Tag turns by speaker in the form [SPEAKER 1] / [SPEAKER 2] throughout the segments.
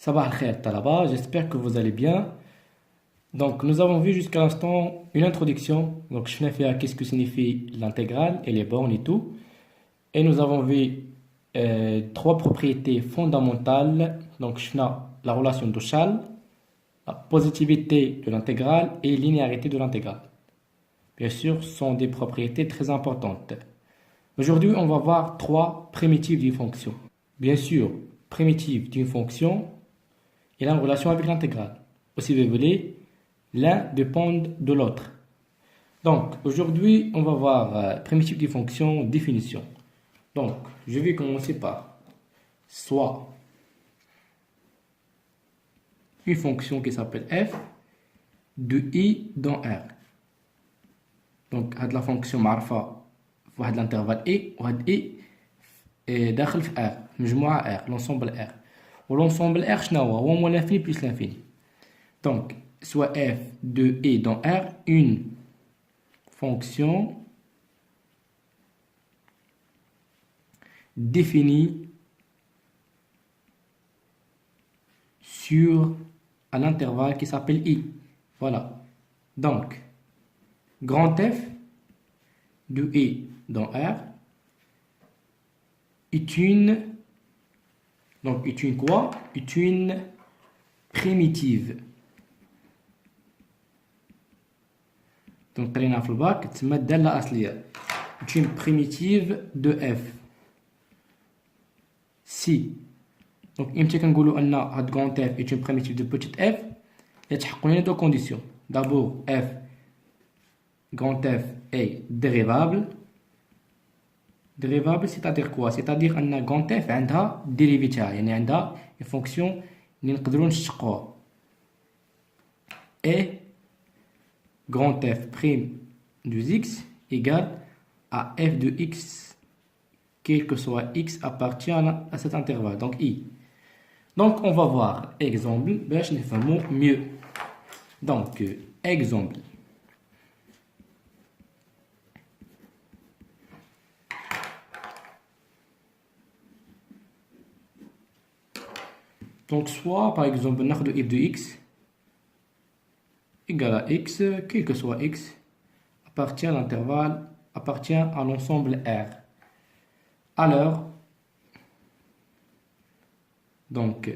[SPEAKER 1] Sabah al-khair talaba, j'espère que vous allez bien. Donc, nous avons vu jusqu'à l'instant une introduction. Donc, je vais faire qu'est-ce que signifie l'intégrale et les bornes et tout. Et nous avons vu trois propriétés fondamentales. Donc, je fais la relation de Schall, la positivité de l'intégrale et linéarité de l'intégrale. Bien sûr, ce sont des propriétés très importantes. Aujourd'hui, on va voir trois primitives d'une fonction. Bien sûr, primitive d'une fonction, il a une relation avec l'intégrale. Ou si vous voulez, l'un dépend de l'autre. Donc, aujourd'hui, on va voir primitive d'une fonction, définition. Donc, je vais commencer par soit une fonction qui s'appelle f de i dans R. Donc, هاد la fonction معرفة في واحد l'intervalle i وهاد i داخل في R مجموعة R l'ensemble R l'ensemble R شنو هو moins l'infini plus l'infini. Donc soit f de i dans R une fonction définie sur un intervalle qui s'appelle i. Voilà. Donc grand F de i dans R est une quoi? Est une primitive. Donc قرينا في الباك تسمى الدالة أصلية. Est une primitive de f. Si donc إمتى كنقولوا أن هاد grand f est une primitive de petite f يتحققوا لنا deux conditions. D'abord f grand f est dérivable. Dérivable, c'est-à-dire quoi? C'est-à-dire أن grand f عندها dérivé تاعها يعني عندها une fonction اللي نقدروا نشتقوها. Et grand f prime de x égale à f de x, quel que soit x appartient à cet intervalle, donc i. Donc on va voir exemple, باش نفهموا mieux. Donc exemple. Donc soit par exemple ناخذ f de x égale à x, quel que soit x, appartient à l'intervalle, appartient à l'ensemble R. Alors, donc,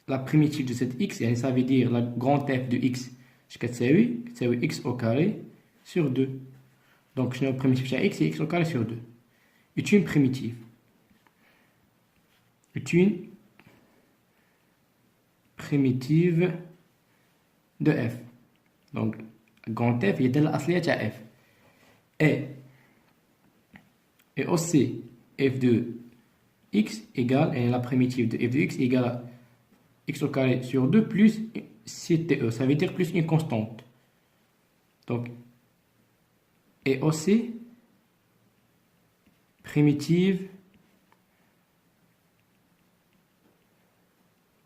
[SPEAKER 1] la primitive de cette x, ça veut dire la grande f de x, c'est x au carré sur 2. Donc, je n'ai primitive de x, c'est x au carré sur 2. Est une primitive. Est une primitive de f. Donc, grand f, il y a de l'asliya à f. Et aussi, f de x égale, et la primitive de f de x égale à x au carré sur 2 plus CTE. Ça veut dire plus une constante. Donc, et aussi, primitive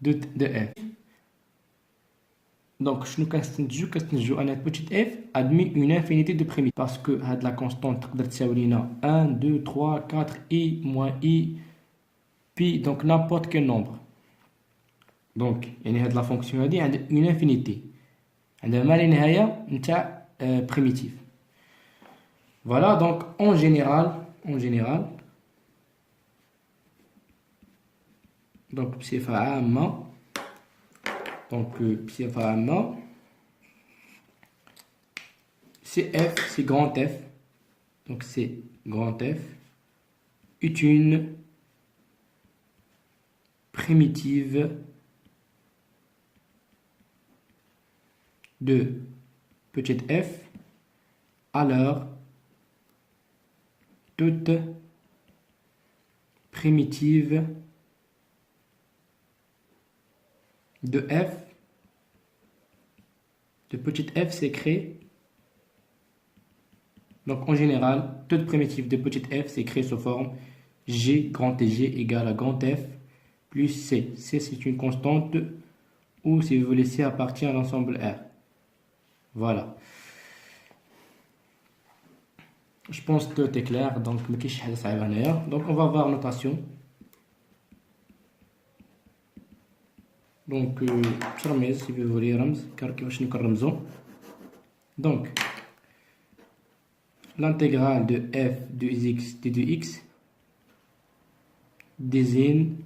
[SPEAKER 1] de f. Donc, je nous une petite f admis une infinité de primitives parce que la constante est 1, 2, 3, 4, i, moins i, pi, donc n'importe quel nombre. Donc, la fonction a une infinité. Elle primitive. Voilà, donc en général, donc c'est فعامة. Donc, c'est f, c'est grand f. Donc, c'est grand f est une primitive de petite f. Alors, toute primitive de f, de petite f s'écrit, donc en général, toute primitive de petite f s'écrit sous forme g grand G égale à grand f plus c. C c'est une constante, ou si vous voulez c appartient à l'ensemble R. Voilà. Je pense que tout est clair, donc on va voir notation. Donc, si vous voulez, car je ne donc, l'intégrale de f de x de x désigne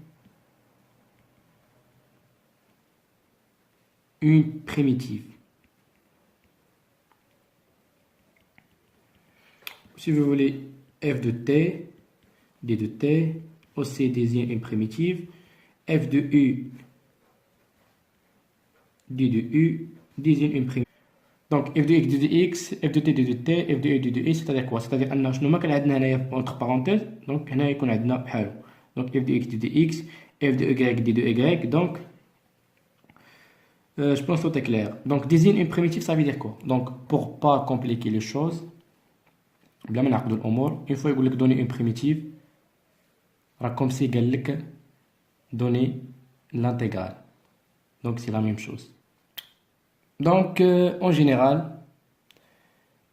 [SPEAKER 1] une primitive. Si vous voulez, f de t, d de t, aussi désigne une primitive. F de u, d de u, désigne une primitive. Donc, f de x, d de x, f de t, d de t, f de u, d de i, c'est-à-dire quoi? C'est-à-dire أن شنو ما كان عندنا هنايا entre parenthèses, donc هنا يكون عندنا بحالو. Donc, f de x, d de x, f de y, d de y, donc je pense que tout est clair. Donc, désigne une primitive, ça veut dire quoi? Donc, pour pas compliquer les choses, بلا ما نعقدوا الأمور، une fois يقول لك donner une primitive، راه comme si قال لك donner l'intégrale. Donc, c'est la même chose. Donc, en général,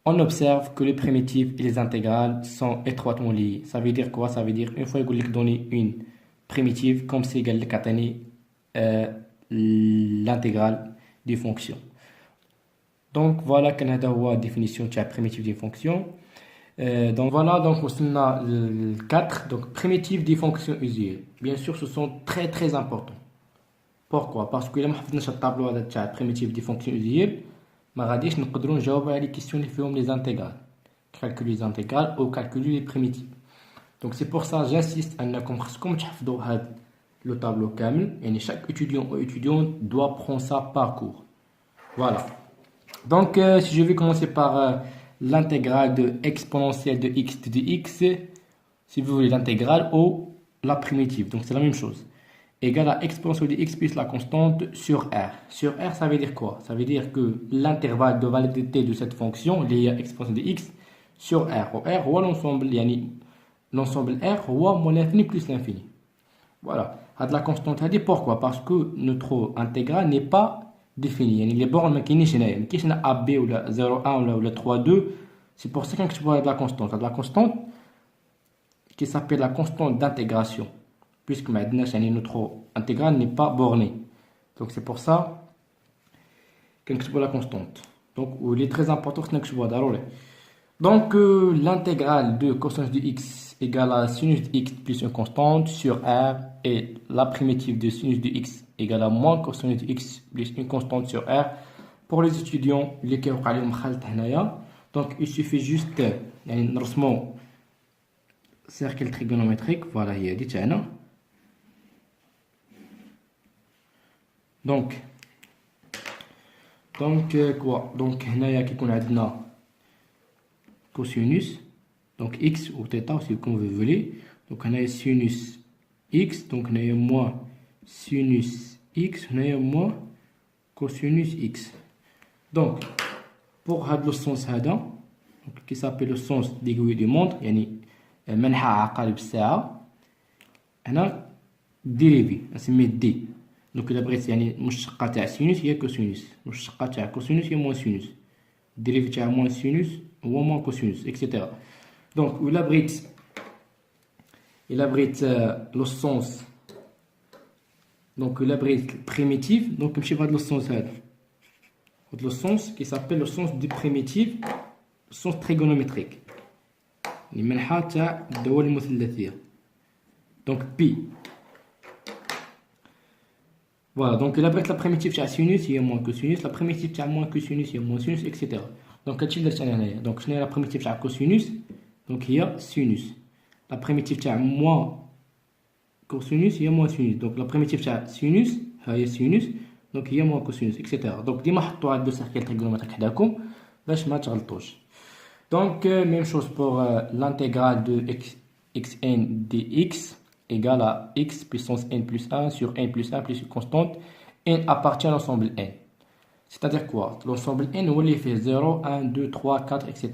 [SPEAKER 1] on observe que les primitives et les intégrales sont étroitement liées. Ça veut dire quoi? Ça veut dire, une fois que vous donner une primitive, comme si elle l'intégrale des fonctions. Donc, voilà quelle est la définition de la primitive des fonctions. Donc, voilà, donc, on a le 4. Donc, primitive des fonctions usuelles. Bien sûr, ce sont très très importants. Pourquoi? Parce que si on a le tableau de la primitive des fonctions usuelles, ما غاديش نقدروا نجاوبوا على les questions اللي فيهم les intégrales. Calculer les intégrales ou calculer les primitives. Donc c'est pour ça j'insiste انكم خصكم تحفظوا هذا le tableau كامل. يعني chaque étudiant ou étudiante doit prendre ça par cours. Voilà. Donc si je vais commencer par l'intégrale de exponentielle de x de x, si vous voulez l'intégrale ou la primitive. Donc c'est la même chose. Égale à exponentielle de x plus la constante sur R. Sur R, ça veut dire quoi? Ça veut dire que l'intervalle de validité de cette fonction, liée à exponentielle de x, sur R. R, ou l'ensemble R, ou moins l'infini plus l'infini. Voilà. De la constante, pourquoi? Parce que notre intégrale n'est pas définie. Les bornes ne sont pas AB ou 0,1 ou 3,2. C'est pour ça que je vois de la constante. De la constante qui s'appelle la constante d'intégration. Puisque notre intégrale n'est pas bornée. Donc c'est pour ça que je vois la constante. Donc il est très important que je vois d'arrêt. Donc l'intégrale de cosinus de x égale à sinus de x plus une constante sur R, et la primitive de sinus de x égale à moins cosinus de x plus une constante sur R. Pour les étudiants, les qui ont donc il suffit juste نرسموا cercle trigonométrique. Voilà, il y a dit تاعنا. Donc quoi? Donc هنايا كيكون عندنا cosinus, donc x ou θ aussi comme vous voulez. Donc هنايا sinus x, donc هنايا moins sinus x, هنايا moins cosinus x. Donc pour هذا le sens هذا qui s'appelle le sens d'aiguille du montre، يعني منحى عقارب الساعة، هنا dérivé نسميه دي. Donc إلا بغيت يعني مشتقة تاع سينوس هي كوسينوس، مشتقة تاع كوسينوس هي موان سينوس، ديريفي تاع موان سينوس هو موان كوسينوس إكسيتيرا. دونك إلا بغيت لو سونس، دونك إلا بغيت بريميتيف، دونك نمشي بهاد لو سونس هذا، هاد لو سونس كي سابيل لو سونس دي بريميتيف، سونس تريغونوميتريك، يعني منحى تاع الدوال المثلثية. دونك بي voilà, donc la primitive de sinus est moins que sinus, la primitive de moins que sinus est moins sinus, etc. Donc, donc la primitive de cosinus, donc il y a sinus. La primitive de moins cosinus, il y a moins sinus. Donc la primitive de sinus, il y a sinus, donc il y a moins cosinus, etc. Donc, ديما حطوا هاد deux cercles trigonométriques حداكم باش ما تغلطوش. Donc, même chose pour l'intégrale de xn dx égale à x puissance n plus 1 sur n plus 1 plus une constante. N appartient à l'ensemble n. C'est-à-dire quoi? L'ensemble n, où il fait 0, 1, 2, 3, 4, etc.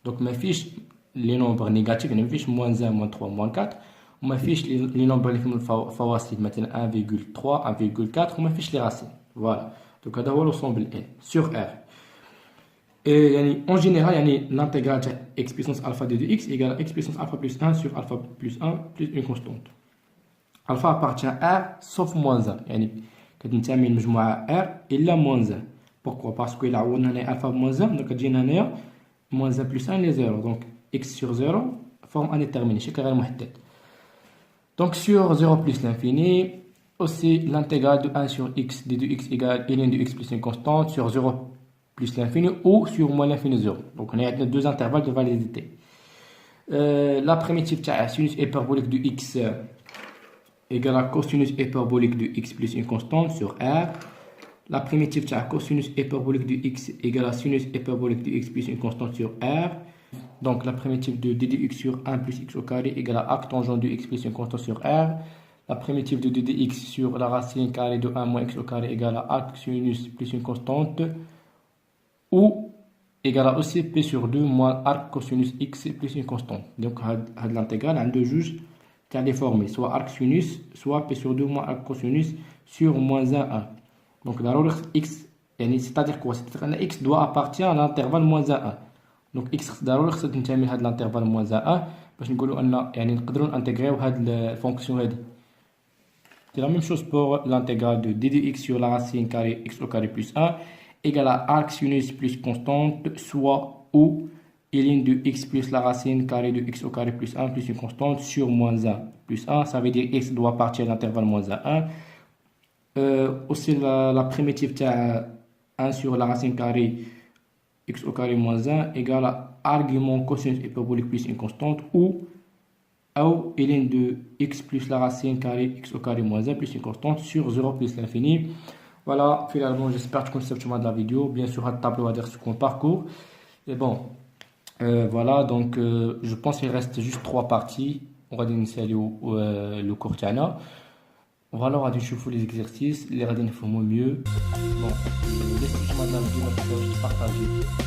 [SPEAKER 1] Donc, ma fiche les nombres négatifs, ma fiche moins 1, moins 3, moins 4. Ma fiche les nombres les fawasid, maintenant 1,3, 1,4. Ma fiche les racines. Voilà. Donc, c'est l'ensemble n sur R. Et en général, l'intégrale de x puissance alpha de x égale à x puissance alpha plus 1 sur alpha plus 1 plus une constante. Alpha appartient à R sauf moins 1. كتنتمي للمجموعة R إلا موان 1. Pourquoi? Parce que إلا عوضنا هنا alpha بموان 1 دونك كتجينا هنايا موان 1 بلس 1 هي 0. دونك x sur 0 forme indéterminée شكل غير محدد. Donc sur 0 plus l'infini, aussi l'intégrale de 1 sur x de 2x égale ln de x plus une constante sur 0 plus l'infini ou sur moins l'infini 0. Donc on a deux intervalles de validité. La primitive de sinus hyperbolique de x égale à cosinus hyperbolique de x plus une constante sur R. La primitive de cosinus hyperbolique de x égale à sinus hyperbolique de x plus une constante sur R. Donc la primitive de d de x sur 1 plus x au carré égale à arc tangent de x plus une constante sur R. La primitive de d de x sur la racine carrée de 1 moins x au carré égale à arc sinus plus une constante ou égale à aussi p sur 2 moins arc cosinus x plus une constante. Donc l'intégrale a deux juges qui a déformé, soit arc sinus, soit p sur 2 moins arc cosinus sur moins 1, 1. Donc la règle x, c'est-à-dire quoi? C'est-à-dire que x doit appartenir à l'intervalle moins 1, 1. Donc x ضروري خصها تنتمي لهاد الانترفال موان 1 باش نقولوا ان يعني نقدروا نانتيغريو هاد الفونكسيون هادي. C'est la même chose pour l'intégrale de d de x sur la racine carrée x au carré plus 1 égale à arc sinus plus constante soit ou ln de x plus la racine carrée de x au carré plus 1 plus une constante sur moins 1 plus 1. Ça veut dire x doit partir de l'intervalle moins 1, 1. Aussi la primitive de 1 sur la racine carrée x au carré moins 1 égale à argument cosinus hyperbolique plus une constante ou ln de x plus la racine carrée x au carré moins 1 plus une constante sur 0 plus l'infini. Voilà, finalement j'espère que tu as de la vidéo. Bien sûr, le tableau va dire ce qu'on parcourt. Et bon, voilà, donc je pense qu'il reste juste 3 parties. On va initier le cours تاعنا. Voilà, on va نشوفوا les exercices, les غادي نفهموا mieux. Bon, laissez-moi de la vidéo, partager.